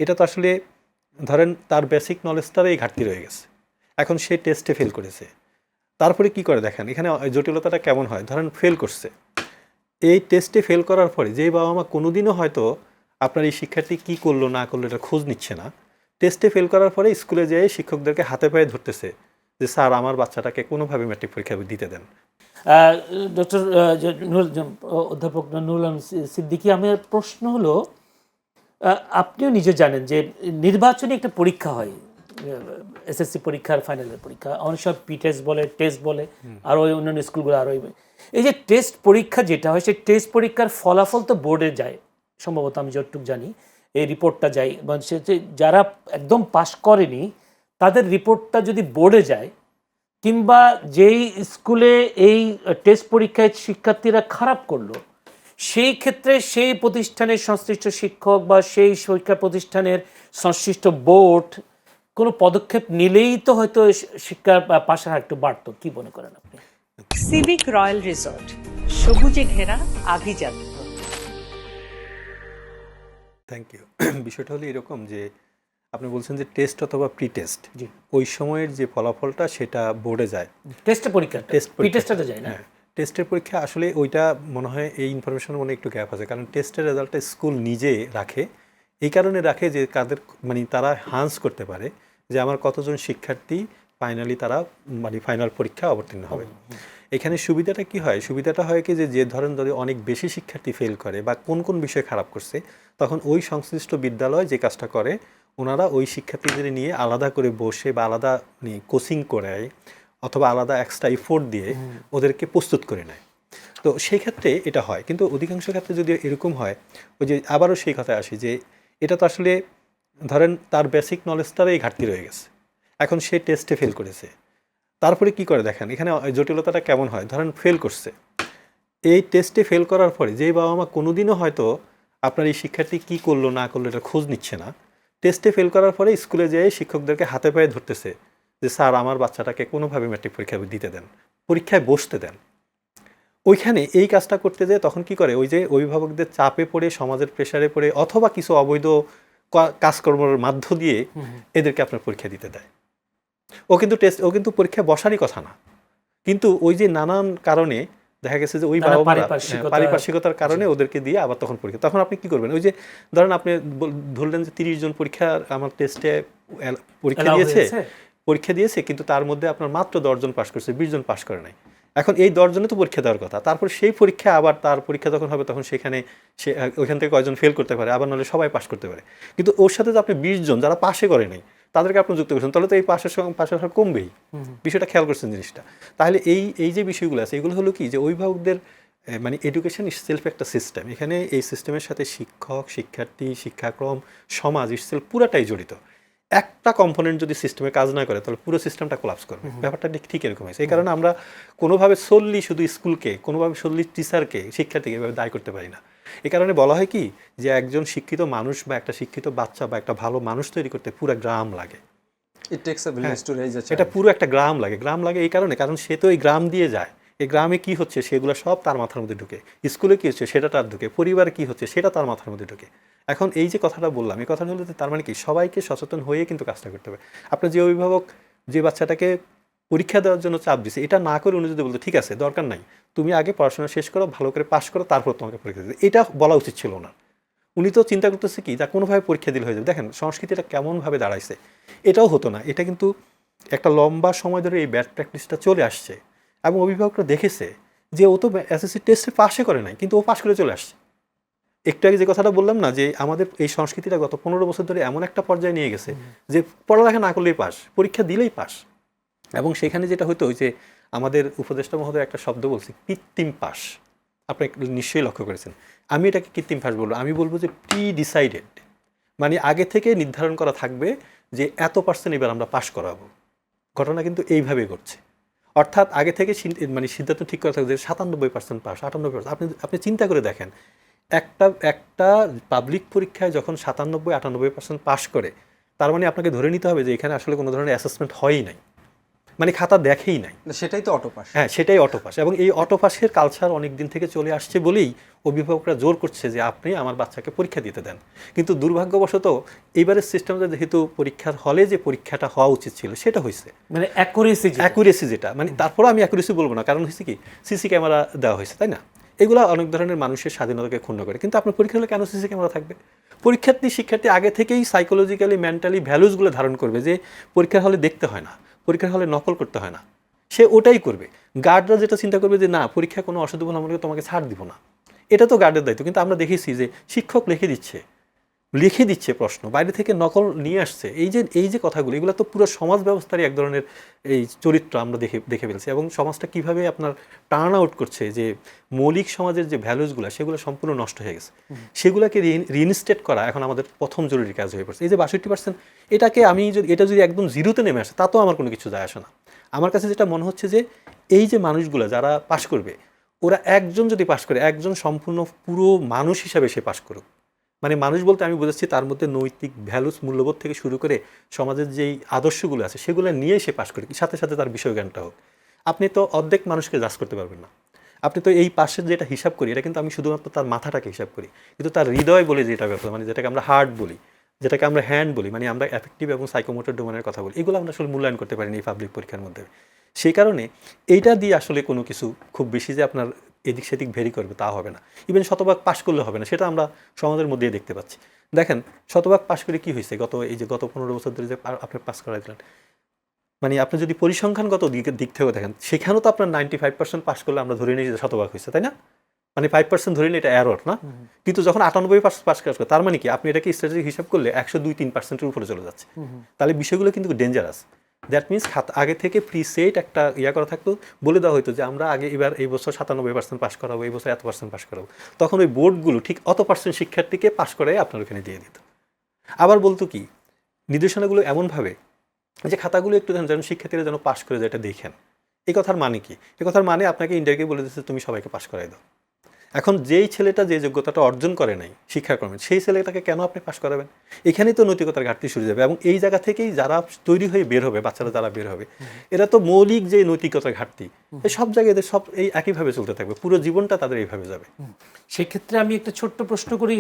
এটা তো আসলে ধরেন তার বেসিক নলেজটারই ঘাটতি রয়ে গেছে। এখন সে টেস্টে ফেল করেছে, তারপরে কি করে দেখেন এখানে জটিলতাটা কেমন হয়। ধরেন ফেল করছে, এই টেস্টে ফেল করার পরে যেই বাবা মা কোনোদিনও হয়তো আপনার এই শিক্ষার্থী কী করলো না করলো এটা খোঁজ নিচ্ছে না, টেস্টে ফেল করার পরে স্কুলে যেয়ে শিক্ষকদেরকে হাতে পায়ে ধরতেছে যে স্যার আমার বাচ্চাটাকে কোনোভাবে ম্যাট্রিক পরীক্ষা দিতে দেন। ডক্টর অধ্যাপক নুরুল আলম সিদ্দিকী, আমার প্রশ্ন হলো, আপনিও নিজে জানেন যে নির্বাচনী একটা পরীক্ষা হয়, এসএসসি পরীক্ষার ফাইনালের পরীক্ষা, অনেক সব টেস্ট বলে আর ওই অন্যান্য স্কুলগুলো আরও। এই যে টেস্ট পরীক্ষা যেটা হয়, সেই টেস্ট পরীক্ষার ফলাফল তো বোর্ডে যায় সম্ভবত, আমি যতটুকু জানি এই রিপোর্টটা যায়, মানে যারা একদম পাশ করেনি তাদের রিপোর্টটা যদি বোর্ডে যায়, কিংবা যেই স্কুলে এই টেস্ট পরীক্ষায় শিক্ষার্থীরা খারাপ করলো, সেই ক্ষেত্রে সেই প্রতিষ্ঠানের সংশ্লিষ্ট শিক্ষক বা সেই শিক্ষা প্রতিষ্ঠানের সংশ্লিষ্ট বোর্ড কোনো পদক্ষেপ নিলেই তো হয়তো শিক্ষার পাশার একটু বাড়তো। কি মনে করেন আপনি? সিভিক রয়্যাল রিসোর্ট, সবুজে ঘেরা আভিজাত্য। Thank you. বিষয়টা হলো এরকম যে আপনি বলছেন যে টেস্ট অথবা প্রি টেস্ট, জি, ওই সময়ের যে ফলাফলটা সেটা বোর্ডে যায়, টেস্টের পরীক্ষা, টেস্টটা যায় না। টেস্টের পরীক্ষা আসলে ওইটা মনে হয় এই ইনফরমেশন মনে একটু গ্যাপ আছে, কারণ টেস্টের রেজাল্টটা স্কুল নিজে রাখে। এই কারণে রাখে যে কাদের মানে তারা হান্স করতে পারে যে আমার কতজন শিক্ষার্থী ফাইনালি তারা মানে ফাইনাল পরীক্ষা অবতীর্ণ হবে। এখানে সুবিধাটা কি হয়? সুবিধাটা হয় কি যে ধরেন যদি অনেক বেশি শিক্ষার্থী ফেল করে বা কোন কোন বিষয়ে খারাপ করছে, তখন ওই সংশ্লিষ্ট বিদ্যালয় যে কাজটা করে, ওনারা ওই শিক্ষার্থীদের নিয়ে আলাদা করে বসে বা আলাদা কোচিং করায় অথবা আলাদা এক্সট্রা এফোর্ট দিয়ে ওদেরকে প্রস্তুত করে নেয়। তো সেই ক্ষেত্রে এটা হয়, কিন্তু অধিকাংশ ক্ষেত্রে যদি এরকম হয়, ওই যে আবারও সেই কথায় আসি যে এটা তো আসলে ধরেন তার বেসিক নলেজটারই ঘাটতি রয়ে গেছে। এখন সে টেস্টে ফেল করেছে, তারপরে কি করে দেখেন এখানে জটিলতাটা কেমন হয়। ধরেন ফেল করছে, এই টেস্টে ফেল করার পরে যেই বাবা মা কোনোদিনও হয়তো আপনার এই শিক্ষার্থী কী করলো না করলো এটা খোঁজ নিচ্ছে না, টেস্টে ফেল করার পরে স্কুলে যেয়ে শিক্ষকদেরকে হাতে পায়ে ধরতেছে যে স্যার আমার বাচ্চাটাকে কোনোভাবে ম্যাট্রিক পরীক্ষা দিতে দেন, পরীক্ষায় বসতে দেন। ওইখানে এই কাজটা করতে যেয়ে তখন কি করে, ওই যে অভিভাবকদের চাপে পড়ে, সমাজের প্রেশারে পড়ে, অথবা কিছু অবৈধ কাজকর্মের মাধ্য দিয়ে এদেরকে আপনার পরীক্ষা দিতে দেয়। ও কিন্তু পরীক্ষায় বসারই কথা না, কিন্তু ওই যে নানান কারণে দেখা গেছে যে ওই বাবা মারা পারিপার্শ্বিকতার কারণে ওদেরকে দিয়ে আবার তখন পরীক্ষা। তখন আপনি কি করবেন? ওই যে ধরেন আপনি ধরলেন যে 30 জন আমার টেস্টে পরীক্ষা দিয়েছে, কিন্তু তার মধ্যে আপনার মাত্র 10 জন পাশ করছে, 20 জন পাশ করে নাই। এখন এই 10 জনে তো পরীক্ষা দেওয়ার কথা, তারপর সেই পরীক্ষা আবার তার পরীক্ষা যখন হবে তখন সেখানে সে ওইখান থেকে কয়জন ফেল করতে পারে, আবার নাহলে সবাই পাশ করতে পারে। কিন্তু ওর সাথে যে আপনি 20 জন যারা পাশে করে নাই তাদেরকে আপনি যুক্ত করছেন, তাহলে তো এই পাশের হার কমবেই। বিষয়টা খেয়াল করছেন জিনিসটা। তাহলে এই যে বিষয়গুলো আছে, এগুলো হলো কি যে অভিভাবকদের মানে এডুকেশন ইটসেলফ একটা সিস্টেম। এখানে এই সিস্টেমের সাথে শিক্ষক, শিক্ষার্থী, শিক্ষাক্রম, সমাজ ইটসেলফ পুরাটাই জড়িত। একটা কম্পোনেন্ট যদি সিস্টেমে কাজ না করে তাহলে পুরো সিস্টেমটা কোলাপস করবে। ব্যাপারটা ঠিক এরকম হয়েছে। এই কারণে আমরা কোনোভাবে solely শুধু স্কুলকে, কোনোভাবে solely টিচারকে, শিক্ষার্থীকে এভাবে দায় করতে পারি না। এই কারণে বলা হয় কি যে একজন শিক্ষিত মানুষ বা একটা শিক্ষিত বাচ্চা বা একটা ভালো মানুষ তৈরি করতে পুরো গ্রাম লাগে। এটা পুরো একটা গ্রাম লাগে এই কারণ সে তো এই গ্রাম দিয়ে যায়। এই গ্রামে কি হচ্ছে সেগুলো সব তার মাথার মধ্যে ঢুকে, স্কুলে কি হচ্ছে সেটা তার ঢুকে, পরিবারে কি হচ্ছে সেটা তার মাথার মধ্যে ঢুকে। এখন এই যে কথাটা বললাম, এই কথাটা হলো তার মানে কি সবাইকে সচেতন হয়ে কিন্তু কাজটা করতে হবে। আপনার যে অভিভাবক যে বাচ্চাটাকে পরীক্ষা দেওয়ার জন্য চাপ দিছে, এটা না করে উনি যদি বলতো ঠিক আছে দরকার নাই, তুমি আগে পড়াশোনা শেষ করো, ভালো করে পাশ করো, তারপর তোমাকে পরীক্ষা দিতে, এটা বলা উচিত ছিল না। উনি তো চিন্তা করতেছে কি যা কোনোভাবে পরীক্ষা দিলে হয়ে যাবে। দেখেন সংস্কৃতিটা কেমনভাবে দাঁড়াইছে, এটাও হতো না। এটা কিন্তু একটা লম্বা সময় ধরে এই ব্যাড প্র্যাকটিসটা চলে আসছে এবং অভিভাবকরা দেখেছে যে ও তো এসএসসি টেস্টে পাশে করে নাই, কিন্তু ও পাশ করে চলে আসছে। একটু আগে যে কথাটা বললাম না যে আমাদের এই সংস্কৃতিটা গত 15 বছর ধরে এমন একটা পর্যায়ে নিয়ে গেছে যে পড়ালেখা না করলেই পাস, পরীক্ষা দিলেই পাস। এবং সেখানে যেটা হতো ওই যে আমাদের উপদেষ্টা মহোদয় একটা শব্দ বলছি, কৃত্রিম পাস। আপনি নিশ্চয়ই লক্ষ্য করেছেন। আমি এটাকে কৃত্রিম পাস বলবো, আমি বলবো যে প্রি ডিসাইডেড, মানে আগে থেকে নির্ধারণ করা থাকবে যে এত % এবার আমরা পাস করাবো। ঘটনা কিন্তু এইভাবে ঘটছে। অর্থাৎ আগে থেকে মানে সিদ্ধান্ত ঠিক করা থাকবে যে 97% পাস, 98%। আপনি চিন্তা করে দেখেন, একটা পাবলিক পরীক্ষায় যখন 97-98% পাস করে, তার মানে আপনাকে ধরে নিতে হবে যে এখানে আসলে কোনো ধরনের অ্যাসেসমেন্ট হয়ই নাই, মানে খাতা দেখেই নাই। সেটাই তো অটো পাস। হ্যাঁ, সেটাই অটো পাস। এবং এই অটো পাসের কালচার অনেক দিন থেকে চলে আসছে বলেই অভিভাবকরা জোর করছে যে আপনি আমার বাচ্চাকে পরীক্ষা দিতে দেন, কিন্তু দুর্ভাগ্যবশত এইবারের সিস্টেমটা যেহেতু পরীক্ষার হলে যে পরীক্ষাটা হওয়া উচিত ছিল সেটা হয়েছে মানে অ্যাকুরেসি যেটা, মানে তারপরে আমি অ্যাকুরেসি বলবো না, কারণ হয়েছে কি সিসি ক্যামেরা দেওয়া হয়েছে, তাই না? এগুলো অনেক ধরনের মানুষের স্বাধীনতাকে ক্ষুণ্ণ করে, কিন্তু আপনার পরীক্ষা হলে কেন সিসি ক্যামেরা থাকবে? শিক্ষার্থী আগে থেকেই সাইকোলজিক্যালি মেন্টালি ভ্যালুসগুলো ধারণ করবে যে পরীক্ষার হলে দেখতে হয় না, পরীক্ষার হলে নকল করতে হয় না, সে ওটাই করবে। গার্ডরা যেটা চিন্তা করবে যে না, পরীক্ষা কোনো অসাধু আমরা তোমাকে ছাড় দিব না, এটা তো গার্ডের দায়িত্ব। কিন্তু আমরা দেখেছি যে শিক্ষক লিখে দিচ্ছে প্রশ্ন, বাইরে থেকে নকল নিয়ে আসছে। এই যে কথাগুলো, এগুলো তো পুরো সমাজ ব্যবস্থারই এক ধরনের এই চরিত্র আমরা দেখে ফেলছি, এবং সমাজটা কিভাবে আপনার টার্ন আউট করছে, যে মৌলিক সমাজের যে ভ্যালুসগুলো সেগুলো সম্পূর্ণ নষ্ট হয়ে গেছে। সেগুলোকে রিইনস্টেট করা এখন আমাদের প্রথম জরুরি কাজ হয়ে পড়ছে। এই যে 62%, এটাকে এটা যদি একদম জিরোতে নেমে আসে তাতেও আমার কোনো কিছু যায় আসে না। আমার কাছে যেটা মনে হচ্ছে যে এই যে মানুষগুলো যারা পাশ করবে, ওরা একজন যদি পাশ করে, একজন সম্পূর্ণ পুরো মানুষ হিসাবে সে পাশ করুক। মানে মানুষ বলতে আমি বুঝাচ্ছি তার মধ্যে নৈতিক ভ্যালুস, মূল্যবোধ থেকে শুরু করে সমাজের যেই আদর্শগুলো আছে সেগুলো নিয়ে সে পাশ করে, সাথে সাথে তার বিষয় জ্ঞানটা হোক। আপনি তো অর্ধেক মানুষকে জাজ করতে পারবেন না। আপনি তো এই পাশের যেটা হিসাব করি, এটা কিন্তু আমি শুধুমাত্র তার মাথাটাকে হিসাব করি, কিন্তু তার হৃদয় বলে যেটা ব্যাপার, মানে যেটাকে আমরা হার্ট বলি, যেটাকে আমরা হ্যান্ড বলি, মানে আমরা অ্যাফেক্টিভ এবং সাইকোমোটর ডোমেনের কথা বলি, এগুলো আমরা আসলে মূল্যায়ন করতে পারিনি এই পাবলিক পরীক্ষার মধ্যে। সেই কারণে এইটা দিয়ে আসলে কোনো কিছু খুব বেশি যে আপনার এদিক সেদিক ভেরি করবে তা হবে না। ইভেন শতভাগ পাশ করলে হবে না, সেটা আমরা সমাজের মধ্যেই দেখতে পাচ্ছি। দেখেন শতভাগ পাশ করে কি হয়েছে, গত 15 বছর ধরে যে আপনি পাস করাই দিলেন, মানে আপনি যদি পরিসংখ্যানগত দিক থেকেও দেখেন, সেখানেও তো আপনার 95% পাস করলে আমরা ধরে নিই যে শতভাগ হয়েছে, তাই না? মানে 5% ধরে নিই, এটা এরর না? কিন্তু যখন 98% পাস করে, তার মানে কি আপনি এটাকে স্ট্র্যাটেজিক হিসাব করলে 102-3%-এর উপরে চলে যাচ্ছে। তাহলে বিষয়গুলো কিন্তু ডেঞ্জারাস। দ্যাট মিনস আগে থেকে প্রিসেট একটা করা থাকতো, বলে দেওয়া হতো যে আমরা এই বছর 97% পাস করাবো, এই বছর এত % পাস করাবো। তখন ওই বোর্ডগুলো ঠিক অত % শিক্ষার্থীকে পাস করাই আপনার ওখানে দিয়ে দিত। আবার বলতো কি, নির্দেশনাগুলো এমনভাবে যে খাতাগুলো একটু যেন শিক্ষার্থীরা যেন পাস করে যায়, এটা দেখেন। এই কথার মানে কি? এই কথার মানে আপনাকে ইন্ডিয়াকে বলে দিচ্ছে তুমি সবাইকে পাস করাই দাও। এখন যেই ছেলেটা যে যোগ্যতাটা অর্জন করে নাই শিক্ষাক্রমে, সেই ছেলেটাকে কেন আপনি পাস করাবেন? এখানেই তো নৈতিকতার ঘাটতি শুরু যাবে। এবং এই জায়গা থেকেই যারা তৈরি হয়ে বের হবে, বাচ্চারা যারা বের হবে, এরা তো মৌলিক যে নৈতিকতার ঘাটতি, এই সব জায়গায় এদের সব এই একইভাবে চলতে থাকবে, পুরো জীবনটা তাদের এইভাবে যাবে। সেক্ষেত্রে আমি একটা ছোট্ট প্রশ্ন করি।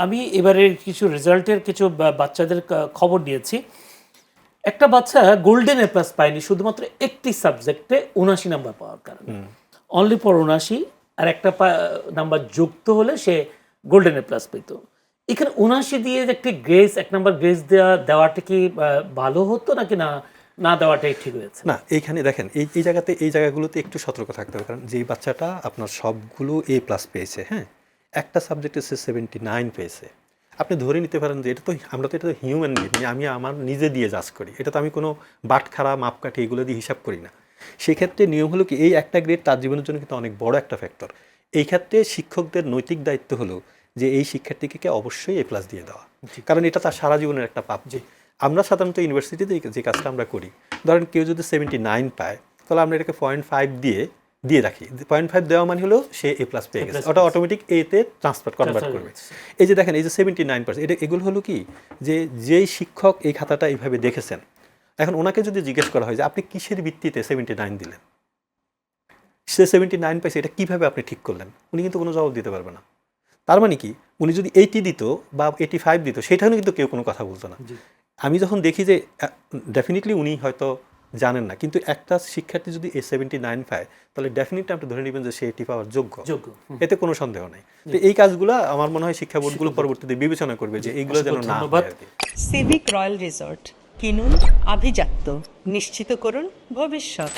আমি এবারে কিছু রেজাল্টের কিছু বাচ্চাদের খবর নিয়েছি। একটা বাচ্চা গোল্ডেন এ প্লাস পায়নি শুধুমাত্র একটি সাবজেক্টে 79 নাম্বার পাওয়ার কারণে, অনলি ফর 79, আর একটা নাম্বার যুক্ত হলে সে গোল্ডেন এ প্লাস পেত। এখানে 79 দিয়ে একটি গ্রেস, 1 নাম্বার গ্রেস দেওয়াটা কি ভালো হতো নাকি না দেওয়াটাই ঠিক হয়েছে? না, এইখানে দেখেন এই জায়গাগুলোতে একটু সতর্ক থাকতে হবে, কারণ যেই বাচ্চাটা আপনার সবগুলো A+ পেয়েছে, হ্যাঁ, একটা সাবজেক্টে সে 79 পেয়েছে, আপনি ধরে নিতে পারেন যে এটা তো হিউম্যান বিং, আমি আমার নিজে দিয়ে জাজ করি, এটা তো আমি কোনো বাটখারা মাপকাঠি এগুলো দিয়ে হিসাব করি না। সেক্ষেত্রে নিয়ম হলো কি, এই একটা গ্রেড তার জীবনের জন্য কিন্তু অনেক বড় একটা ফ্যাক্টর। এই ক্ষেত্রে শিক্ষকদের নৈতিক দায়িত্ব হলো যে এই শিক্ষার্থীকে অবশ্যই A+ দিয়ে দেওয়া, কারণ এটা তার সারা জীবনের একটা পাপ। যে আমরা সাধারণত ইউনিভার্সিটিতে যে কাজটা আমরা করি, ধরেন কেউ যদি 79 পায়, তাহলে আমরা এটাকে 0.5 দিয়ে রাখি। 0.5 দেওয়া মানে হলো সে A+ পেয়ে গেছে, ওটা অটোমেটিক এতে কনভার্ট করবে। এই যে দেখেন, এই যে 79%, এগুলো হলো কি, যেই শিক্ষক এই খাতাটা এইভাবে দেখেছেন, এখন ওনাকে যদি জিজ্ঞেস করা হয় যে আপনি কিসের ভিত্তিতে 79 দিলেন, সে 79 পাইছে, এটা কিভাবে আপনি ঠিক করলেন, উনি কিন্তু কোনো জবাব দিতে পারবে না। তার মানে কি, উনি যদি 80 দিত বা 85 দিত, সেটাও কিন্তু কেউ কোনো কথা বলতো না। আমি যখন দেখি যে ডেফিনেটলি উনি হয়তো জানেন না, কিন্তু একটা শিক্ষার্থী যদি 79 পায়, তাহলে ডেফিনেটলি আপনি ধরে নেবেন যে সে 80 পাওয়ার যোগ্য, এতে কোনো সন্দেহ নেই। তো এই কাজগুলো আমার মনে হয় শিক্ষা বোর্ডগুলো পরবর্তীতে বিবেচনা করবে যে এইগুলো যেন না হয় আর কি। সিভিক রয়্যাল রিসর্ট, কিনুন আভিজাত্য, নিশ্চিত করুন ভবিষ্যৎ।